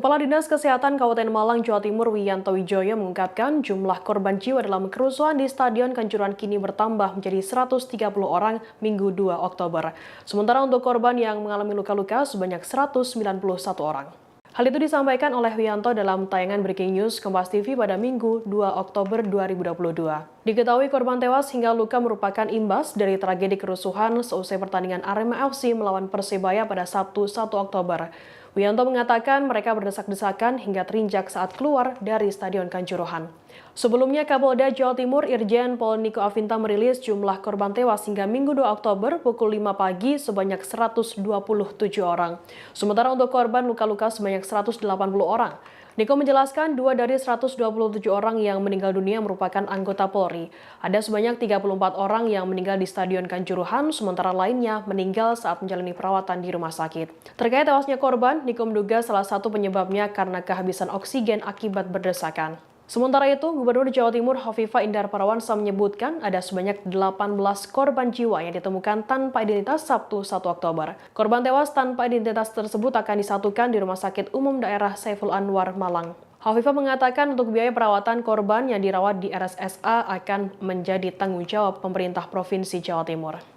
Kepala Dinas Kesehatan Kabupaten Malang, Jawa Timur, Wiyanto Wijaya mengungkapkan jumlah korban jiwa dalam kerusuhan di Stadion Kanjuruhan kini bertambah menjadi 130 orang Minggu 2 Oktober. Sementara untuk korban yang mengalami luka-luka sebanyak 191 orang. Hal itu disampaikan oleh Wiyanto dalam tayangan Breaking News Kompas TV pada Minggu 2 Oktober 2022. Diketahui korban tewas hingga luka merupakan imbas dari tragedi kerusuhan seusai pertandingan Arema FC melawan Persebaya pada Sabtu 1 Oktober. Wiyanto mengatakan mereka berdesak-desakan hingga terinjak saat keluar dari Stadion Kanjuruhan. Sebelumnya, Kapolda Jawa Timur Irjen Pol Niko Afinta merilis jumlah korban tewas hingga Minggu 2 Oktober pukul 5 pagi sebanyak 127 orang. Sementara untuk korban luka-luka sebanyak 180 orang. Niko menjelaskan 2 dari 127 orang yang meninggal dunia merupakan anggota Polri. Ada sebanyak 34 orang yang meninggal di Stadion Kanjuruhan, sementara lainnya meninggal saat menjalani perawatan di rumah sakit. Terkait tewasnya korban, Niko menduga salah satu penyebabnya karena kehabisan oksigen akibat berdesakan. Sementara itu, Gubernur Jawa Timur Hovifah Indar Parawansa menyebutkan ada sebanyak 18 korban jiwa yang ditemukan tanpa identitas Sabtu 1 Oktober. Korban tewas tanpa identitas tersebut akan disatukan di Rumah Sakit Umum Daerah Saiful Anwar, Malang. Hovifah mengatakan untuk biaya perawatan korban yang dirawat di RSSA akan menjadi tanggung jawab pemerintah Provinsi Jawa Timur.